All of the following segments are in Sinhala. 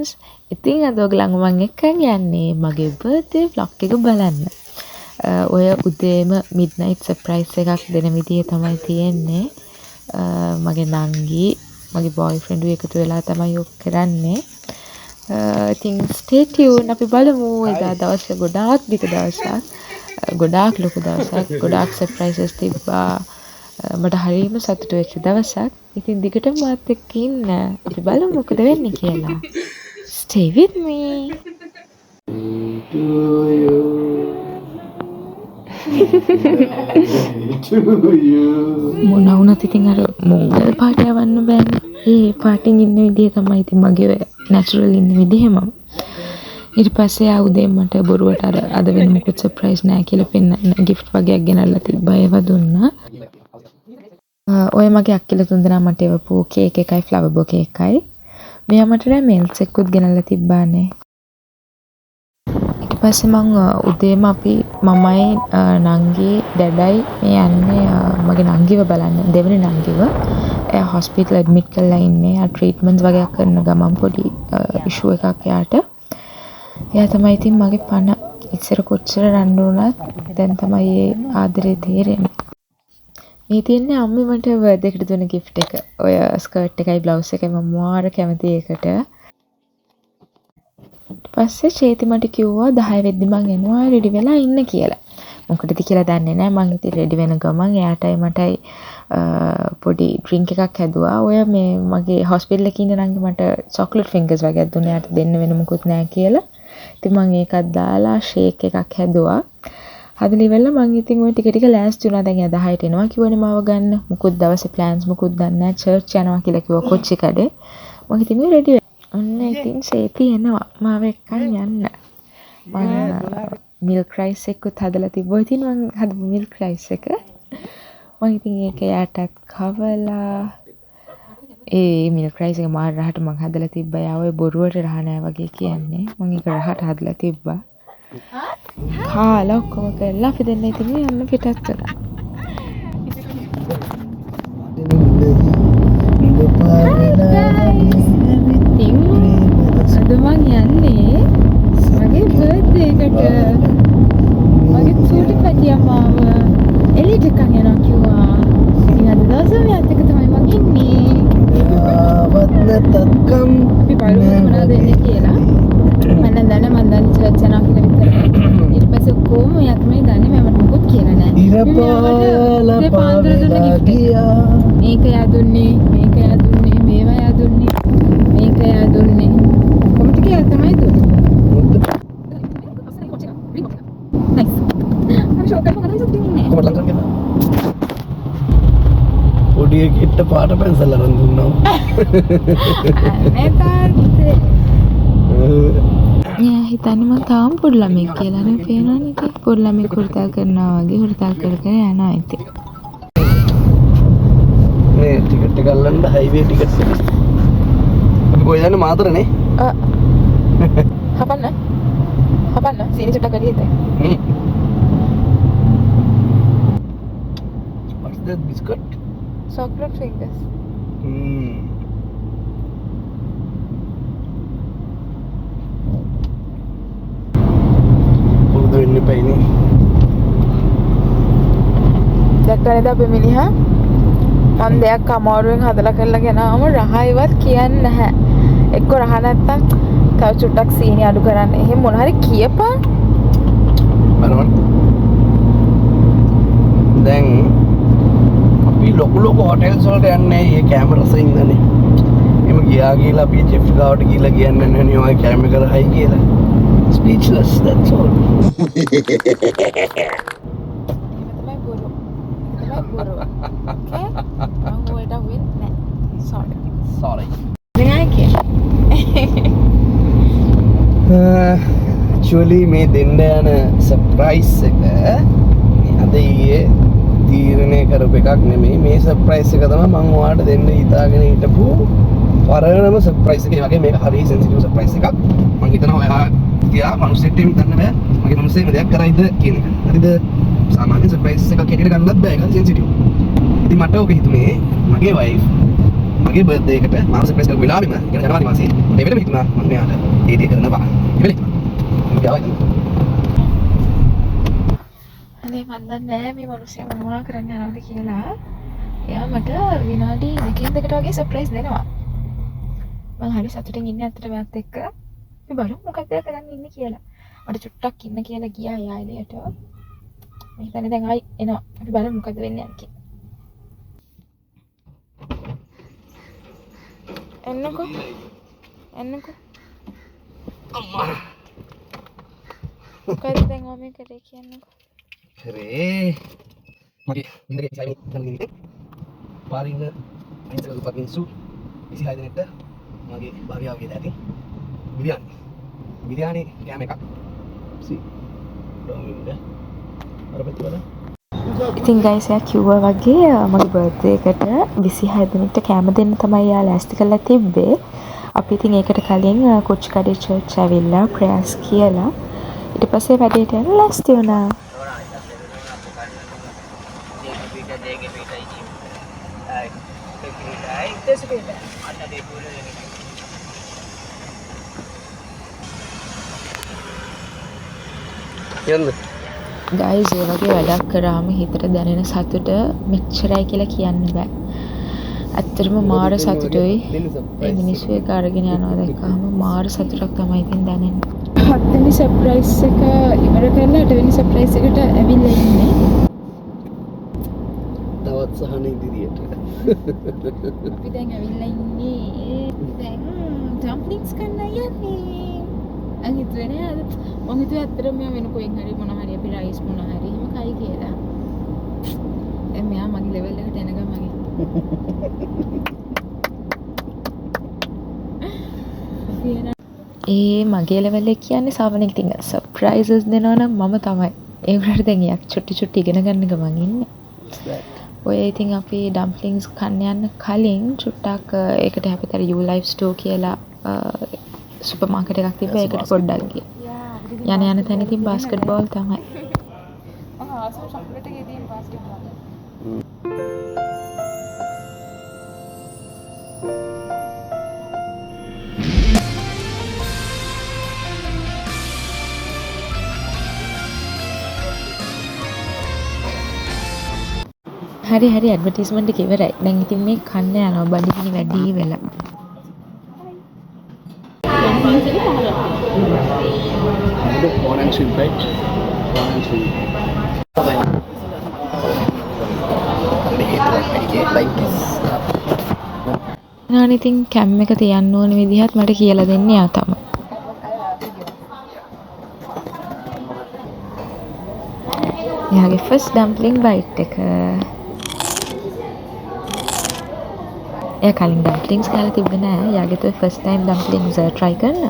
friends. ඉතින් අද ඔයගලන්ව මම එක්කන් යන්නේ මගේ birthday vlog එක බලන්න. ඔය උදේම midnight surprise එකක් දෙන විදිය තමයි තියෙන්නේ. මගේ නංගි මගේ boyfriend එකතු වෙලා තමයි ඔක් කරන්නේ. ඉතින් stay tuned අපි බලමු එදා දවස් ගොඩාක් දිග දවසක්. ගොඩාක් ලොකු දවසක්. ගොඩාක් surprises තිබ්බා. මට හරියම සතුටු වෙච්ච දවසක්. ඉතින් දිගටම මාත් එක්ක ඉන්න. අපි බලමු මොකද වෙන්නේ කියලා. Stay with me. මොන වුණත් ඉතින් අර මොංගල් පාට යවන්න බෑනේ. ඒ පාටින් ඉන්න විදිය තමයි ඉතින් මගේ natural ඉන්න විදිහම. ඊට පස්සේ ආවුදේ මට බොරුවට අර අද වෙන මොකද surprise නෑ කියලා පෙන්නන්න gift වගේක් ගෙනල්ලා තිබ්බා ඒව දුන්නා. ඔය මගේ අක්කලා තුන්දෙනා මට එවපු කේක් එකයි flower bouquet එකයි. මෙයා මට රැමෙල්ස් එක්කුත් ගෙනල්ලා තිබ්බානේ. ඊට පස්සේ මං උදේම අපි මමයි නංගි ඩැඩයි මේ යන්නේ මගේ නංගිව බලන්න. දෙවෙනි නංගිව. එයා hospital admit කරලා ඉන්නේ. ආ treatments වගේක් කරන ගමන් පොඩි issue එකක් යාට. එයා තමයි ඉතින් මගේ පණ ඉස්සර කොච්චර රණ්ඩු වුණත් දැන් තමයි ඒ ආදරේ තේරෙන්නේ. මේ තියන්නේ අම්මේ මට බර්ත්ඩේ එකට දුන්න gift එක. ඔය ස්කර්ට් එකයි බ්ලවුස් එකයි මම මාර කැමති ඒකට. ඊට පස්සේ චේති මට කිව්වා 10 වෙද්දි මං එනවා රෙඩි වෙලා ඉන්න කියලා. මොකටද කියලා දන්නේ නැහැ. මං ඉතින් රෙඩි වෙන ගමන් එයාටයි මටයි පොඩි ඩ්‍රින්ක් එකක් හැදුවා. ඔය මේ මගේ හොස්පිටල් එකේ ඉන්න නංගි මට chocolate fingers වගේක් දුන්නා. එයාට දෙන්න වෙන මොකුත් නැහැ කියලා. ඉතින් මං ඒකත් දාලා ෂේක් එකක් හැදුවා. හදලා ඉවරලා මං ඉතින් ওই ටික ටික ලෑස්ති වුණා. දැන් එයා 10ට එනවා කිව්වනේ මාව ගන්න. මුකුත් දවසේ ප්ලෑන්ස් මුකුත් දන්නේ නැහැ. චර්ච් යනවා කියලා කිව්වා කොච්චි කඩේ. මං ඉතින් රෙඩි ඔන්න ඉතින් සේති එනවා මාව එක්කන් යන්න. මං මිල්ක් රයිස් එකකුත් හදලා තිබ්බා. ඉතින් මං හදපු මිල්ක් රයිස් එක මං ඉතින් ඒක යටත් කවලා ඒ මිල්ක් රයිස් එක මාර රහට මං හදලා තිබ්බා. යා ඔය බොරුවට රහ නෑ වගේ කියන්නේ. මං ඒක රහට හදලා තිබ්බා. කාලා ඔක්කොම කරලා අපි දෙන්න ඉතින් යන්න පිටත් කළා. අද මං යන්නේ මගේ බර්ත්ඩේ එකට. මගේ චූටි පැටියා මාව එළියට එකක් යනවා කිව්වා. ඉතින් අද දවසේ මෙයාත් එක්ක තමයි මං ඉන්නේ. අපි බලමු මොනවද එන්නේ කියලා. මම දන්නේ මං දන්නේ චර්ච් යනවා කියලා විතරයි. ඊට පස්සේ කොහොම එයා තමයි දන්නේ මම මොකුත් කියලා නෑ. මේක එයා දුන්නේ, මේක එයා දුන්නේ, මේවා එයා දුන්නේ, මේක එයා දුන්නේ. කොමිටි එයා තමයි දුන්නේ. නයිස්. අපි ෂෝක් කරපු කරලා ඉන්නේ. කොහොමද ලංකම් කියනවා? පොඩි එකෙක්ට පාට පැන්සල් අරන් දුන්නා. අනේ තාත්තේ. යා හිතන්නේ මම තාම පොඩි ළමෙක් කියලා නේ පේනවනේ ඉතින්. පොඩි ළමෙක් හුරතල් කරනවා වගේ හුරතල් කර කර යනවා ඉතින්. මේ ටිකට් එක ගන්න හයිවේ ටිකට්ස් එක. අපි කොහෙද යන්නේ මාතරනේ? හපන්න. හපන්න. සීනි චුට්ටක් ගලියෙද? What's that biscuit? Chocolate fingers. පුරුදු වෙන්න එපායිනේ. දැක්කනේද අපේ මිනිහා? මම දෙයක් අමාරුවෙන් හදලා කරලා ගෙනාවම රහයිවත් කියන්නේ නැහැ. එක්ක රහ නැත්තම් තව චුට්ටක් සීනි අඩු කරන්න. එහෙම මොන හරි කියපන්. බලන්න. දැන් අපි ලොකු ලොකු හොටෙල්ස් වලට යන්නේ මේ කැමරාස් ඉන්නනේ. එම ගියා කියලා අපි චෙෆ් ගාවට ගිහලා කියන්නේ නැහැ ඔය කැමරා හයි කියලා. Speechless, that's all. Sorry. Actually මේ දෙන්න යන සර්ප්‍රයිස් එක අද ඊයේ තීරණය කරපු එකක් නෙමෙයි. මේ සර්ප්‍රයිස් එක තමයි මම ඔයාලට දෙන්න හිතාගෙන හිටපු පරණම සර්ප්‍රයිස් එක. ඒ වගේ මේක හරිය සෙන්සිටිව් සර්ප්‍රයිස් එකක්. මම හිතනවා ඔයා තියා මනුස්සයෙක්ට හිතන්න බෑ. මගේ මනුස්සයෙක් දෙයක් කරයිද කියන එක. හරිද? සාමාන්‍ය සර්ප්‍රයිස් එකක් හැටියට ගන්නත් බෑ. ඒක සෙන්සිටිව්. ඉතින් මට ඔක හිතුනේ මගේ වයිෆ් මගේ බර්ත්ඩේ එකට මාව සර්ප්‍රයිස් කරපු වෙලාවෙම කියන ජනවාරි මාසේ මට වෙලම හිතුණා මම මෙයාට ඒ දේ කරනවා ඉවලේ මම ගියා අනේ මන් දන්නේ නැහැ මේ මිනිස්සයා මොනවා කරන්න යනවද කියලා. එයා මට විනාඩි දෙකකින් දෙකට වගේ සර්ප්‍රයිස් දෙනවා. මම හරි සතුටින් ඉන්නේ අතට මෑත් එක්ක. අපි බලමු මොකක්ද කරන්න ඉන්නේ කියලා. මට චුට්ටක් ඉන්න කියලා ගියා එයා එළියට. මම හිතන්නේ දැන් ආයි එනවා. අපි බලමු මොකද වෙන්නේ කියලා. එන්නකෝ. අම්මා මොකද දැන් ඔය මේ කරේ කියන්නකෝ. කරේ මගේ ඉන්දගේ ඉසයි නංගිනේ පාරින්න අයින්සල දුපත් මිනිස්සු 26 දෙනෙක්ට මගේ භාර්යාවගේ දැටින් බිරියානි කෑම එකක් සි ඩොමින්ද අරපෙත් වල ඉතින් ගයිස් එයා කිව්වා වගේ මගේ බර්ත්ඩේ එකට 26 දෙනෙක්ට කෑම දෙන්න තමයි එයා ලෑස්ති කරලා තිබ්බේ. අපි ඉතින් ඒකට කලින් කුච්චිකඩේ චර්ච් ඇවිල්ලා ප්‍රෑස් කියලා ඊට පස්සේ වැඩේට යන්න ලෑස්ති වුණා. යන්න ගයිස් ඒ වගේ වැඩක් කරාම හිතට දැනෙන සතුට මෙච්චරයි කියලා කියන්න බෑ. ඇත්තටම මාර සතුටුයි. ඒ මිනිස්සු එක අරගෙන යනවා දැක්කම මාර සතුටක් තමයි ඉතින් දැනෙන්නේ. 7 වෙනි සර්ප්‍රයිස් එක ඉවර කරලා 8 වෙනි සර්ප්‍රයිස් එකට ඇවිල්ලා ඉන්නේ. තවත් සහන ඉදිරියට. අපි දැන් ඇවිල්ලා ඉන්නේ. දැන් ඩම්ප්ලින්ග්ස් කන්න යන්නේ. මම හිතුවේ ඇත්තටම මෙයා වෙන කොහෙන් හරි මොන හරි අපි රයිස් මොන හරි එහෙම කයි කියලා. දැන් මෙයා මගේ ලෙවල් එකට එනකම් මගේ. ඒ මගේ ලෙවල් එක කියන්නේ සාමාන්‍යයෙන් ඉතින් සර්ප්‍රයිසස් දෙනවා නම් මම තමයි. ඒ වුණාට දැන් යක් චුට්ටි ඉගෙන ගන්න ගමන් ඉන්නේ. ඔය ඉතින් අපි ඩම්ප්ලින්ග්ස් කන්න යන්න කලින් චුට්ටක් ඒකට හැපතර යූ ලයිෆ් ස්ටෝර් කියලා සුපර් මාකට් එකක් තිබ්බා. ඒකට පොඩ්ඩක් ගියා. යන තැන ඉතින් බාස්කට් බෝල් තමයි. ආසම චොක්ලට් එකේ තියෙන බාස්කට් බෝල්. හරි ඇඩ්වර්ටයිස්මන්ට් එක ඉවරයි. දැන් ඉතින් මේ කන්න යනවා බඩගිනි වැඩි වෙලා. Corn and shrimp, right? Corn and shrimp. Like this. නාන ඉතින් කැම් එක තියන්න ඕන විදිහත් මට කියලා දෙන්නේ යා තමයි. එයාගේ ෆස්ට් ඩම්ප්ලින් බයිට් එක. එයා කලින් ඩම්ප්ලින්ග්ස් කාලා තිබ්බේ නෑ. එයාගේ તો ෆස්ට් ටයිම් ඩම්ප්ලින්ග්ස් try කරන්න.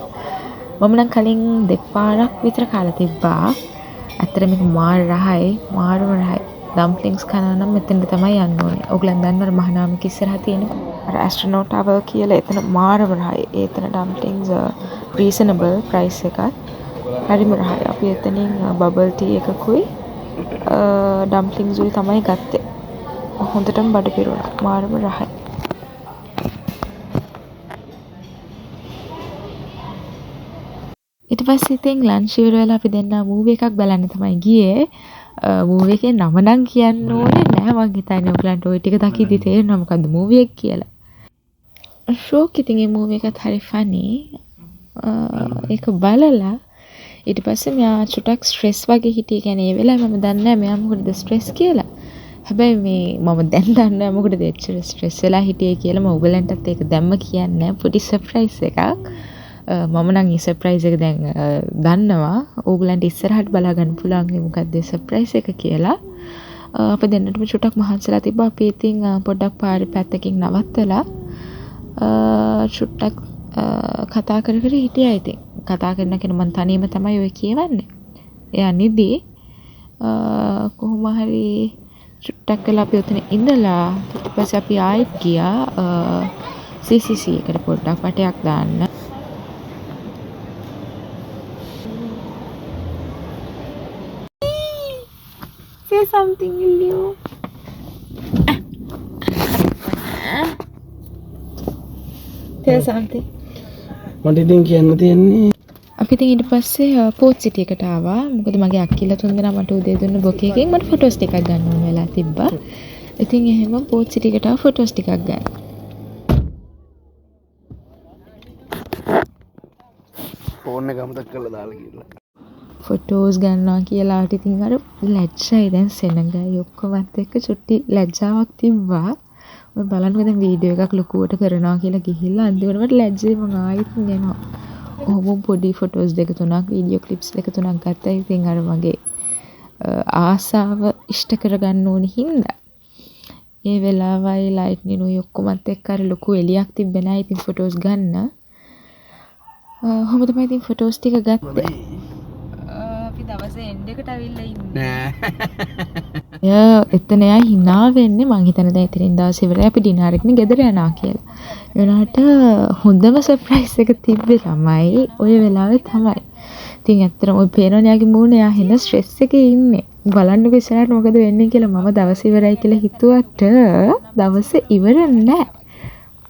මම නම් කලින් දෙපාරක් විතර කාලා තිබ්බා. ඇත්තට මේක මාරම රහයි. ඩම්ප්ලින්ග්ස් කනවා නම් මෙතෙන්ද තමයි යන්න ඕනේ. ඔයගලන් දන්නවද මහනාමක ඉස්සරහා තියෙන අර ඇස්ට්‍රොනෝට් ටවර් කියලා එතන මාරම රහයි. එතන ඩම්ප්ලින්ග්ස් රීසනබල් ප්‍රයිස් එකක්. හරිම රහයි. අපි එතනින් බබල් ටී එකකුයි ඩම්ප්ලින්ග්ස් උයි තමයි ගත්තේ. හොඳටම බඩ පිරුණා. මාරම රහයි. ඊට පස්සේ ඉතින් ලන්ච් ඉවර වෙලා අපි දෙන්නා මූවි එකක් බලන්න තමයි ගියේ. මූවි එකේ නම නම් කියන්න ඕනේ නෑ. මං හිතන්නේ ඔයගලන්ට ওই ටික දකිද්දි තේරෙනවා මොකද්ද මූවි එක කියලා. ෂෝක් ඉතින් මේ මූවි එකත් හරි ෆනි. ඒක බලලා ඊට පස්සේ මෙයා චුටක් ස්ට්‍රෙස් වගේ හිටියේ. කියන්නේ ඒ වෙලාවේ මම දන්නේ නෑ මෙයා මොකටද ස්ට්‍රෙස් කියලා. හැබැයි මේ මම දැන් දන්නේ නෑ මොකටද එච්චර ස්ට්‍රෙස් වෙලා හිටියේ කියලා. මම ඔයගලන්ටත් ඒක දැම්ම කියන්නේ නෑ. පොඩි සර්ප්‍රයිස් එකක්. මම නම් මේ සර්ප්‍රයිස් එක දැන් දන්නවා. ඕගලන්ට ඉස්සරහට බලා ගන්න පුළුවන් මොකක්ද සර්ප්‍රයිස් එක කියලා. අපි දෙන්නටම චුටක් මහන්සිලා තිබ්බා. අපි ඉතින් පොඩ්ඩක් පාරේ පැත්තකින් නවත්තලා චුට්ටක් කතා කර හිටියා. ඉතින් කතා කරන කෙනා මං තනියම තමයි ඔය කියවන්නේ. එයා නිදි. කොහොම හරි චුට්ටක් වෙලා අපි උතන ඉඳලා ඊට පස්සේ අපි ආයෙත් ගියා CCC එකට පොඩ්ඩක් වටයක් දාන්න. Say something, will you? Tell something. මට ඉතින් කියන්න තියෙන්නේ අපි ඉතින් ඊට පස්සේ පෝට් සිටි එකට ආවා. මොකද මගේ අක්කිලා තුන්දෙනා මට උදේ දුන්න බොකේකින් මට ෆොටෝස් ටිකක් ගන්න ඕන වෙලා තිබ්බා. ඉතින් එහෙම පෝට් සිටි එකට ආව ෆොටෝස් ටිකක් ගන්න. ෆෝන් එක අමතක කරලා දාලා කියලා. ෆොටෝස් ගන්නවා කියලා ඉතින් අර ලැජ්ජයි දැන් සෙනගයි ඔක්කොමත් එක්ක චුට්ටි ලැජ්ජාවක් තිබ්බා. මම බලන්නකෝ දැන් වීඩියෝ එකක් ලොකුවට කරනවා කියලා ගිහිල්ලා අන්තිමට මට ලැජ්ජයි මම ආයෙත් යනවා. ඔහොම පොඩි ෆොටෝස් දෙක තුනක් වීඩියෝ ක්ලිප්ස් දෙක තුනක් ගත්තා. ඉතින් අර මගේ ආසාව ඉෂ්ට කරගන්න ඕනි හින්දා ඒ වෙලාවයි ලයිට් නිනුයි ඔක්කොමත් එක්ක අර ලොකු එලියක් තිබ්බේ නැහැ. ඉතින් ෆොටෝස් ගන්න ඔහොම තමයි ඉතින් ෆොටෝස් ටික ගත්තා. අපි දවසේ එන්ඩ් එකට අවිල්ලා ඉන්නේ. නෑ. එතන එයා hina වෙන්නේ මං හිතන්නේ දැන් ඉතින් දවස් ඉවරයි අපි ඩිනර් එකනේ ගෙදර යනවා කියලා. ඒනට හොඳම සර්ප්‍රයිස් එක තිබ්බේ තමයි ඔය වෙලාවේ තමයි. ඉතින් ඇත්තටම ඔය පේනවනේ යාගේ මූණ එයා හෙන ස්ට්‍රෙස් එකේ ඉන්නේ. බලන්නකෝ ඉස්සරහට මොකද වෙන්නේ කියලා මම දවස් ඉවරයි කියලා හිතුවට දවස් ඉවර නෑ.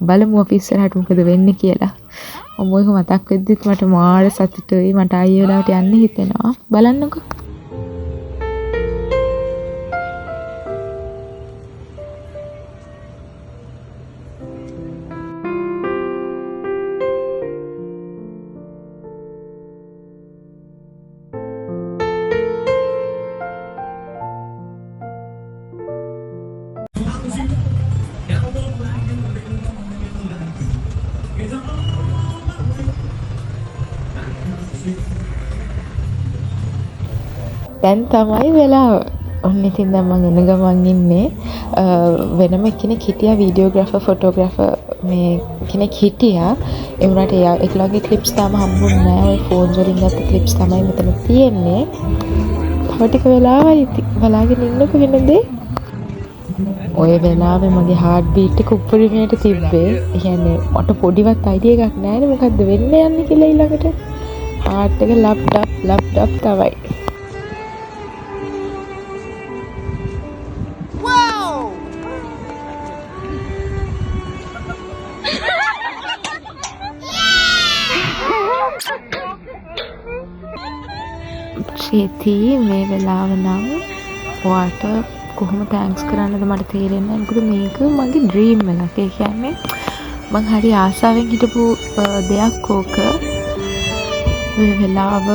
බලමු අපි ඉස්සරහට මොකද වෙන්නේ කියලා. ඔමෝක මතක් වෙද්දිත් මට මාර සතුටුයි. මට ආයෙ වෙලාවට යන්න හිතෙනවා. බලන්නකෝ. දැන් තමයි වෙලාව. ඔන්න ඉතින් දැන් මම එන ගමන් ඉන්නේ. වෙනම කෙනෙක් හිටියා වීඩියෝග්‍රාෆර් ෆොටෝග්‍රාෆර් මේ කෙනෙක් හිටියා. ඒ වුණාට ඒගොල්ලෝගේ ක්ලිප්ස් තාම හම්බුනේ නැහැ. ඔය ෆෝන්ස් වලින් ගත්ත ක්ලිප්ස් තමයි මෙතන තියෙන්නේ. තව ටික වෙලාවයි ඉතින් බලාගෙන ඉන්නකෝ වෙනදේ. ඔය වෙලාවේ මගේ හાર્ට් බීට් එක උඩරිමයට තිබ්බේ. ඒ කියන්නේ මට පොඩිවත් අයිඩියා එකක් නැහැ නේ මොකද්ද වෙන්න යන්නේ කියලා ඊළඟට. හાર્ට් එක ලප් තමයි. ශේති මේ වෙලාව නම් ඔයාට කොහොම තෑන්ක්ස් කරන්නද මට තේරෙන්නේ නැහැ. මොකද මේක මගේ ඩ්‍රීම් එකක්. ඒ කියන්නේ මං හරි ආසාවෙන් හිටපු දෙයක් ඕක. මේ වෙලාව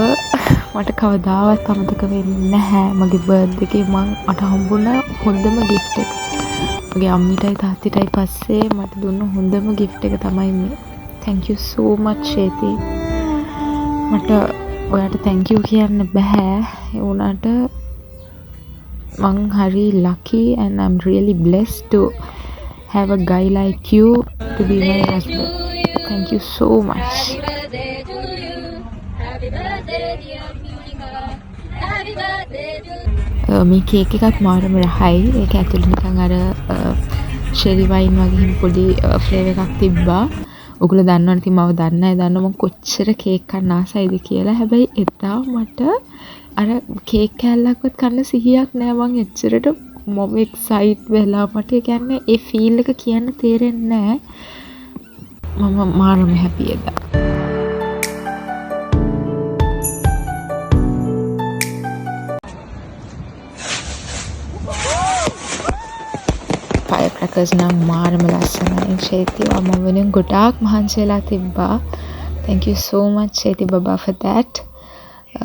මට කවදාවත් අමතක වෙන්නේ නැහැ. මගේ බර්ත්ඩේ එකේ මට හම්බුණ හොඳම gift එක. මගේ අම්මිටයි තාත්තිටයි පස්සේ මට දුන්න හොඳම gift එක තමයි මේ. Thank you so much ශේති. මට ඔයාට thank you කියන්න බෑ. ඒ වුණාට මං හරි lucky and I'm really blessed to have a guy like you to be my husband. Thank you so much. මේ කේක් එකත් මාරම රහයි. ඒක ඇතුළේ නිකන් අර ෂෙරි වයින් වගේ පොඩි ෆ්ලේවර් එකක් තිබ්බා. ඔගොල්ලෝ දන්නවනේ ඉතින් මම දන්නවා මම කොච්චර කේක් කන්න ආසයිද කියලා. හැබැයි එදා මට අර කේක් කෑල්ලක්වත් කන්න සිහියක් නෑ. මං එච්චරට මම එක්සයිට් වෙලා මට ඒ කියන්නේ ඒ ෆීල් එක කියන්න තේරෙන්නේ නෑ. මම මාරම හැපි එදා. firecrackers නම් මාරම ලස්සනයි. ශේති මම වෙනින් ගොඩාක් මහන්සි වෙලා තිබ්බා. Thank you so much ශේති බබා for that.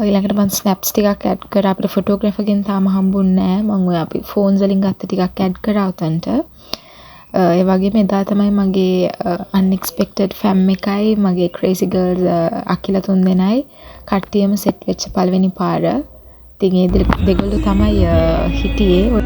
ඊළඟට මම snaps ටිකක් add කරා. අපිට photographer ගෙන් තාම හම්බුන්නේ නැහැ. මම ඔය අපි phones වලින් ගත්ත ටිකක් add කරා උතන්ට. ඒ වගේම එදා තමයි මගේ unexpected fam එකයි මගේ crazy girls අකිලා තුන්දෙනයි කට්ටියම set වෙච්ච පළවෙනි පාර. ඉතින් ඒ දෙගොල්ලෝ තමයි හිටියේ.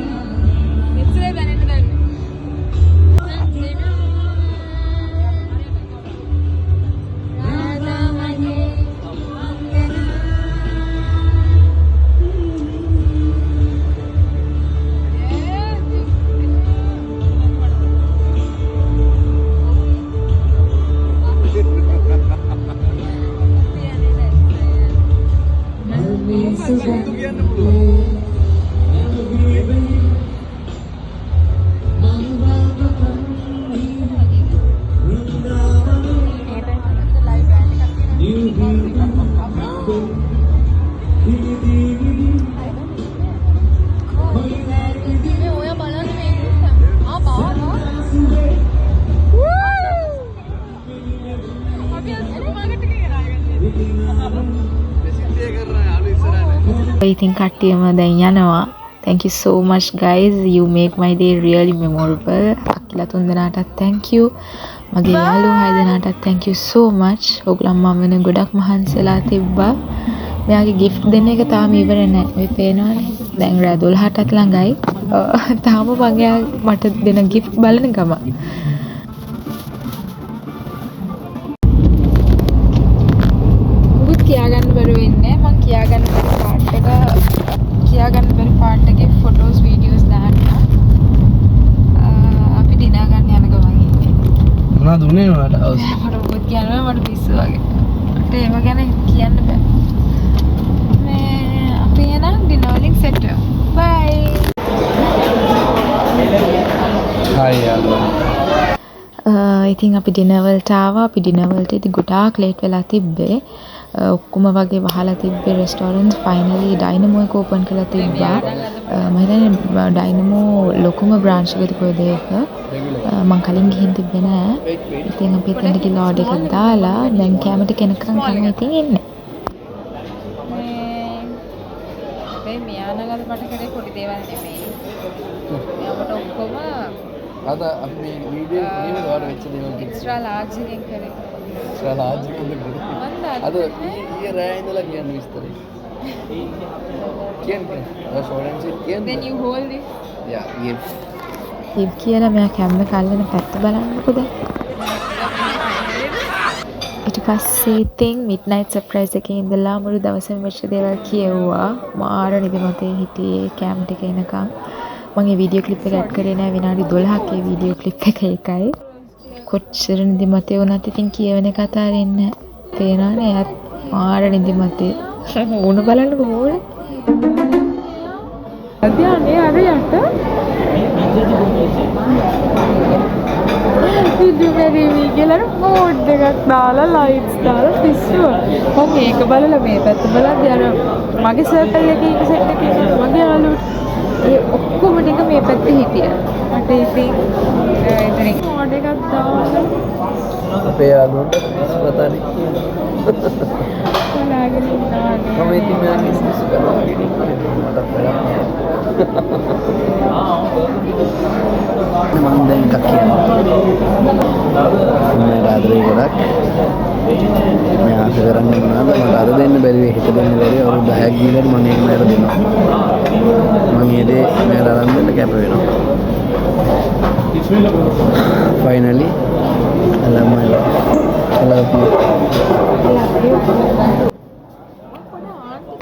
ඉතින් කට්ටියම දැන් යනවා. Thank you so much guys. You make my day really memorable. අක්කිලා තුන් දෙනාටත් thank you. මගේ යාළුවෝ හය දෙනාටත් thank you so much. ඔයගොල්ලෝ මම වෙන ගොඩක් මහන්සිලා තිබ්බා. මෙයාගේ gift දෙන එක තාම ඉවර නැහැ. ඔය පේනවනේ. දැන් රෑ 12ටත් ළඟයි. තාම මගේ මට දෙන gift බලන ගම. උත් කියාගන්න බැරුව ඉන්නේ. මං කියාගන්න බැරි පාර්ට් එක කියාගන්න බැරි පාර්ට් එකේ ෆොටෝස් වීඩියෝස් දාන්න. අපි ඩිනර් ගන්න යන ගමන් ඉන්නේ. මොනවද උනේ නෝනාට අවුස්? මට උත් කියනවා මට පිස්සු වගේ. මට ඒව ගැන කියන්න බෑ. මේ අපි යන ඩිනර් වලින් සෙට් වෙමු. බයි. හයි යාළුවා. ඉතින් අපි ඩිනර් වලට ආවා. අපි ඩිනර් වලට ඉතින් ගොඩාක් ලේට් වෙලා තිබ්බේ. ඔක්කොම වගේ වහලා තිබ්බේ රෙස්ටෝරන්ට්ස්. ෆයිනලි ඩයිනමෝ එක ඕපන් කරලා තිබ්බා. මම හිතන්නේ ඩයිනමෝ ලොකුම බ්‍රාන්ච් එක තිබුණේ ඒක. මම කලින් ගිහින් තිබ්බේ නෑ. ඉතින් අපි එතනට ගිහලා ඕඩර් එකක් දාලා දැන් කැමරට කෙනකන් කන්න ඉතින් ඉන්නේ. මේ මියානගල මට කරේ පොඩි දේවල් නෙමෙයි. මෙයාට ඔක්කොම අද අපි වීඩියෝ එකේ වල වෙච්ච දේවල් එක්ස්ට්‍රා ලාර්ජ් එකෙන් කරේ. එක්ස්ට්‍රා ලාර්ජ් එකෙන් අද ඊයේ රෑ ඉඳලා කියන්නේ විස්තරේ. කියන්නේ ෂෝරන්ස් කියන්නේ. Then you hold it. Yeah, yes. ඉබ් කියලා මෙයා කැමර කල්ලන පැත්ත බලන්නකෝ දැන්. ඊට පස්සේ ඉතින් midnight surprise එකේ ඉඳලා මුළු දවසම වෙච්ච දේවල් කියෙව්වා. මාර නිදිමතේ හිටියේ කැමරට එක එනකම්. මම මේ වීඩියෝ ක්ලිප් එක ඇඩ් කරේ නෑ විනාඩි 12ක ඒ වීඩියෝ ක්ලිප් එක ඒකයි. කොච්චර නිදිමතේ වුණත් ඉතින් කියවන එක අතාරින්නේ නෑ. තේරෙනවනේ එයාත් මාර නිදිමතේ. මොන බලන්නකෝ මොනේ. අධ්‍යානේ අර යට ඉදුමෙරිවි කියලා මෝඩ් එකක් දාලා ලයිට්ස් දාලා පිස්සුව. මම මේක බලලා මේ පැත්ත බලද්දී අර මගේ සර්කල් එකේ ඉන්න සෙට් එකේ මගේ යාළුවෝ ඒ ඔක්කොම ටික මේ පැත්තේ හිටියා. මට ඉතින් එතනින් මෝඩ් එකක් දාලා අපේ යාළුවන්ට සුවතානේ. කොලාගෙන ඉන්නවා. මම ඉතින් මෙයාගේ මිස් කරනවා. මට වැඩක් මම දැන් එකක් කියනවා. මම ආදරේ ගොඩක් මම ආස කරන්නේ මොනවද මට අද දෙන්න බැරි වෙයි හිත දෙන්න බැරි අවුරුදු 10ක් ගිහලා මම ඒක නේද දෙනවා. මම මේ දේ මම අරන් දෙන්න කැප වෙනවා. Finally I love my life. I love you.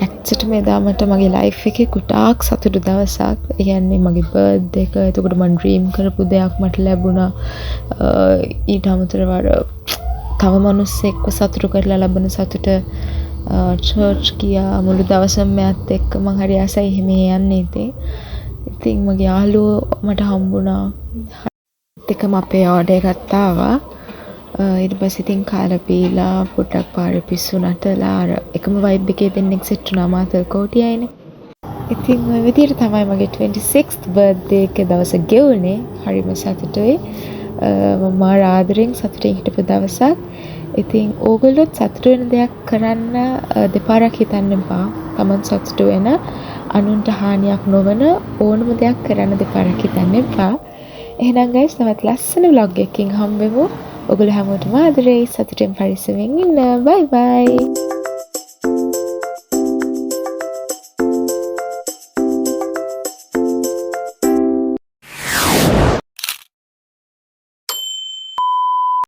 ඇත්තටම එදා මට මගේ ලයිෆ් එකේ ගොඩාක් සතුටු දවසක්. ඒ කියන්නේ මගේ බර්ත්ඩේ එක. එතකොට මම ඩ්‍රීම් කරපු දෙයක් මට ලැබුණා. ඊට අමතරව තව මිනිස්සෙක්ව සතුටු කරලා ලැබෙන සතුට. චර්ච් ගියා මුළු දවසම මෑත් එක්ක මම හරි ආසයි එහෙම යන්නේ ඉතින් මගේ යාළුවෝ මට හම්බුණා. දෙකම අපේ ඕඩර් එකක් ආවා. ඊට පස්සේ ඉතින් කාලා පීලා පොඩක් පාරේ පිස්සු නටලා අර එකම වයිබ් එකේ දෙන්නෙක් සෙට් වුණා මාතල් කෝටියයිනේ. ඉතින් ඔය විදිහට තමයි මගේ 26th birthday එක දවස ගෙවුනේ. හරිම සතුටුයි. මම මාර ආදරෙන් සතුටින් හිටපු දවසක්. ඉතින් ඕගොල්ලොත් සතුටු වෙන දෙයක් කරන්න දෙපාරක් හිතන්න එපා. තමන් සතුටු වෙන අනුන්ට හානියක් නොවන ඕනම දෙයක් කරන්න දෙපාරක් හිතන්න එපා. එහෙනම් guys තවත් ලස්සන vlog එකකින් හම්බෙමු. ඔගොල්ලෝ හැමෝටම ආදරේ සතුටින් පරිස්සමෙන් ඉන්න. bye bye.